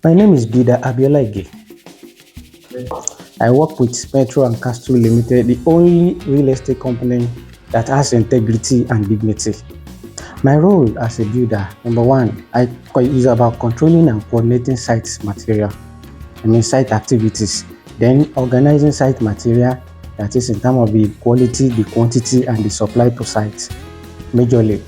My name is Bida Abiola. I work with Metro and Castle Limited, the only real estate company that has integrity and dignity. My role as a builder, number one, is about controlling and coordinating site material, site activities, then organizing site material, that is in terms of the quality, the quantity, and the supply to site, majorly.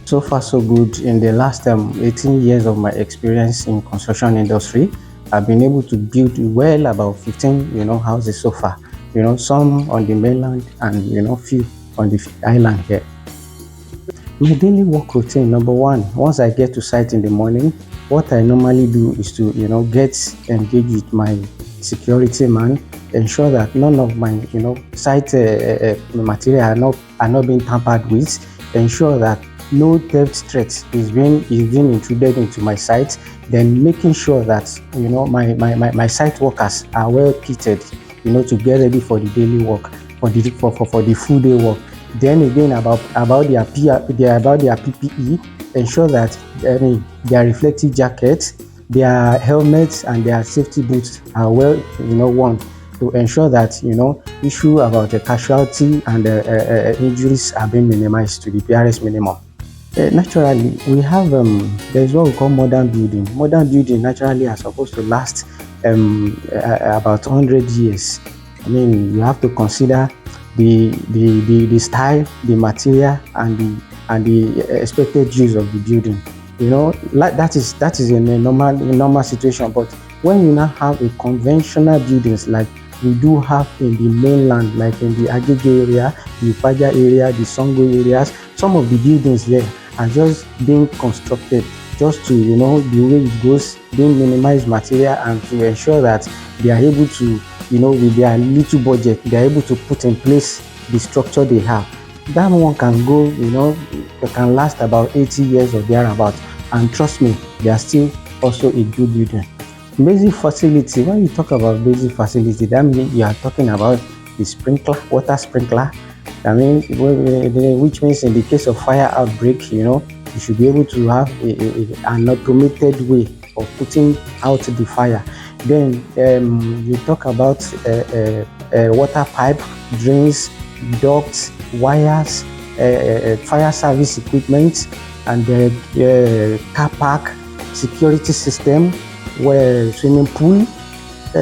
So far so good. In the last 18 years of my experience in construction industry, I've been able to build well about 15 houses so far, some on the mainland and few on the island here. My daily work routine, number one, once I get to site in the morning, what I normally do is to get engaged with my security man, ensure that none of my site material are not being tampered with, ensure that no theft threat is being intruded into my site, then making sure that my site workers are well kitted to get ready for the daily work, for the full day work. Then again about their PPE, ensure that their reflective jackets, their helmets and their safety boots are well worn, to ensure that issue about the casualty and injuries are being minimized to the barest minimum. Naturally, we have there's what we call modern building. Modern building naturally are supposed to last about 100 years. You have to consider the style, the material, and the expected use of the building. That is in a normal situation. But when you now have a conventional buildings like we do have in the mainland, like in the Agege area, the Ipaja area, the Songo areas, some of the buildings there are just being constructed just to the way it goes, being minimize material and to ensure that they are able to with their little budget, they are able to put in place the structure they have. That one can go it can last about 80 years or thereabout, and trust me, they are still also a good building. Basic facility, when you talk about basic facility, that means you are talking about the sprinkler, water sprinkler. Which means in the case of fire outbreak, you should be able to have an automated way of putting out the fire. Then you talk about water pipe, drains, ducts, wires, fire service equipment, and car park, security system, where swimming pool,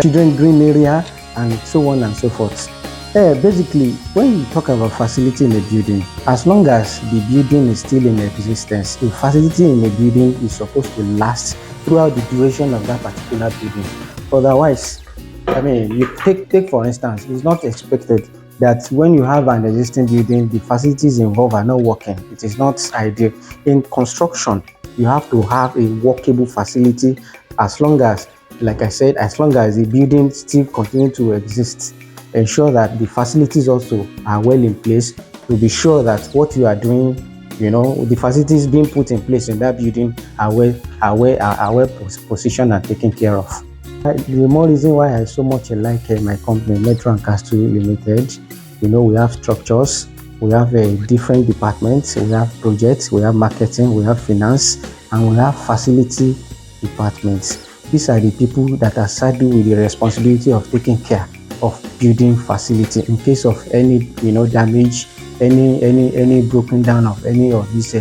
children green area, and so on and so forth. Basically, when you talk about facility in a building, as long as the building is still in existence, the facility in a building is supposed to last throughout the duration of that particular building. Otherwise, you take for instance, it's not expected that when you have an existing building, the facilities involved are not working. It is not ideal. In construction, you have to have a workable facility as long as, like I said, as long as the building still continue to exist. Ensure that the facilities also are well in place to be sure that what you are doing, the facilities being put in place in that building are well positioned and taken care of. The more reason why I so much like my company, Metro and Castle Limited, we have structures, we have different departments, we have projects, we have marketing, we have finance, and we have facility departments. These are the people that are saddled with the responsibility of taking care of building facility in case of any damage, any broken down of any of these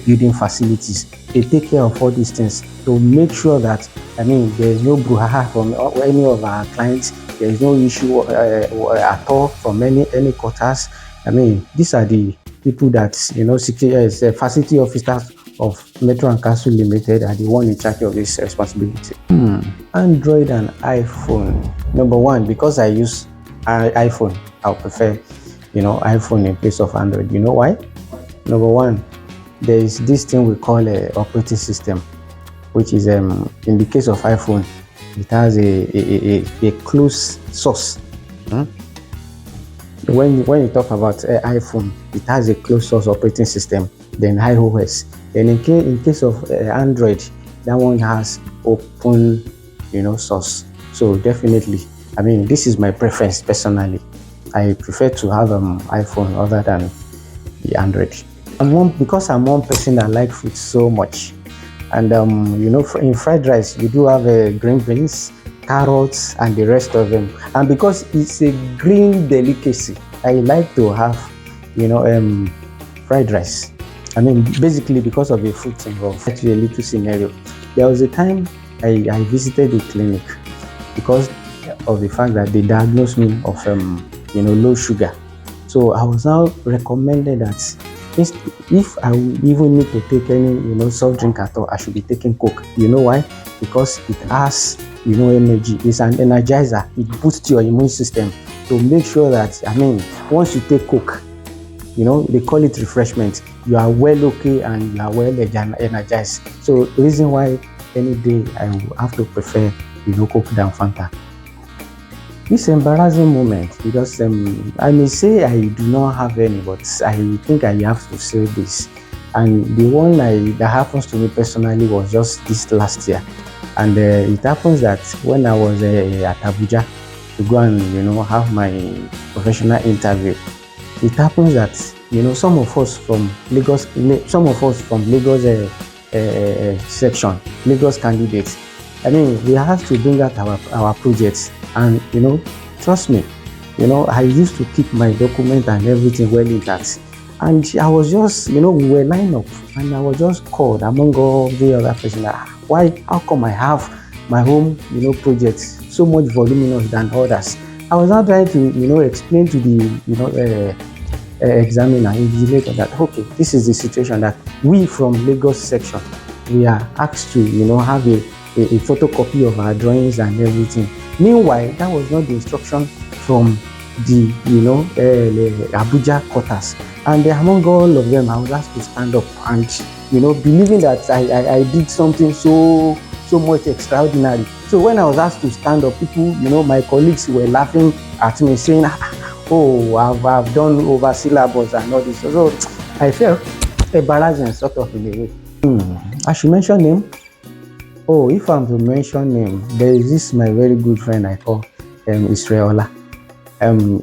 building facilities. They take care of all these things to make sure that there is no brouhaha from any of our clients. There is no issue at all from any quarters. These are the people that facility officers of Metro and Castle Limited are the one in charge of this responsibility. Android and iPhone. Number one, because I use iPhone, I'll prefer iPhone in place of Android. You know why? Number one, there is this thing we call a operating system, which is in the case of iPhone, it has a closed source. When you talk about iPhone, it has a closed source operating system, then iOS. Then in case of Android, that one has open source. So definitely, this is my preference personally. I prefer to have iPhone other than the Android. Because I'm one person that like food so much. And in fried rice, we do have green beans, carrots, and the rest of them. And because it's a green delicacy, I like to have, fried rice. I mean, basically because of the fruits involved. Actually, a little scenario. There was a time I visited the clinic because of the fact that they diagnosed me of low sugar. So I was now recommended that if I even need to take any soft drink at all, I should be taking Coke. You know why? Because it has energy. It's an energizer. It boosts your immune system to make sure that once you take Coke, they call it refreshment. You are well okay and you are well energized. So the reason why any day I will have to prefer Coke than Fanta. This embarrassing moment, because I may say I do not have any, but I think I have to say this. And the one that happens to me personally was just this last year. And it happens that when I was at Abuja to go and have my professional interview, it happens that some of us from Lagos section, Lagos candidates, we have to bring out our projects. And trust me, I used to keep my document and everything well intact. And I was just, we were lined up, and I was just called among all the other persons. Why? How come I have my home, projects so much voluminous than others? I was now trying to, explain to the, examiner, invigilator, that okay, this is the situation that we from Lagos section, we are asked to, have a photocopy of our drawings and everything. Meanwhile, that was not the instruction from the Abuja quarters. And among all of them, I was asked to stand up and believing that I did something so much extraordinary. So when I was asked to stand up, people, my colleagues were laughing at me, saying, oh, I've done over syllabus and all this. So I felt embarrassing sort of in a way. I should mention name. Oh, if I'm to mention name, there is this my very good friend I call Israela.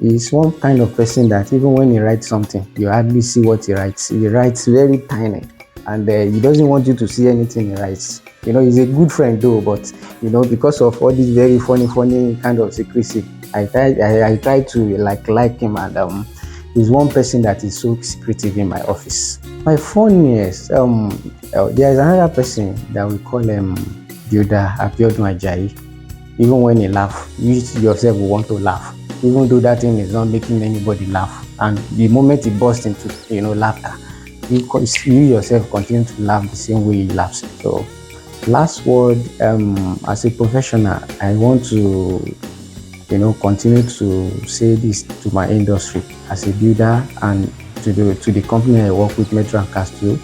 He's one kind of person that even when he writes something, you hardly see what he writes. He writes very tiny, and he doesn't want you to see anything he writes. He's a good friend though, but because of all this very funny kind of secrecy, I try to like him, and he's one person that is so secretive in my office. My funniest, there is another person that we call Abiola. Even when he laugh, you yourself will want to laugh, even though that thing is not making anybody laugh. And the moment he bursts into laughter, you yourself continue to laugh the same way he laughs. So, last word, as a professional, I want to continue to say this to my industry as a builder and to the company I work with, Metro and Castillo.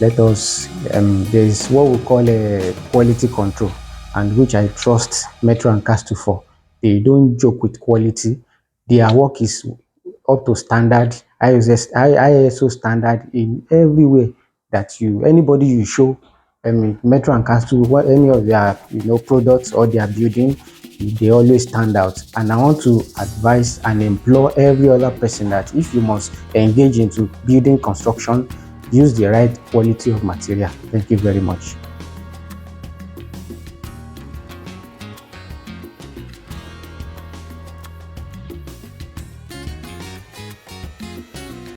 Let us, there is what we call a quality control, and which I trust Metro and Castillo for. They don't joke with quality. Their work is up to standard, ISO standard in every way that anybody you show, Metro and Castillo, any of their products or their building, they always stand out. And I want to advise and implore every other person that if you must engage into building construction, use the right quality of material. Thank you very much.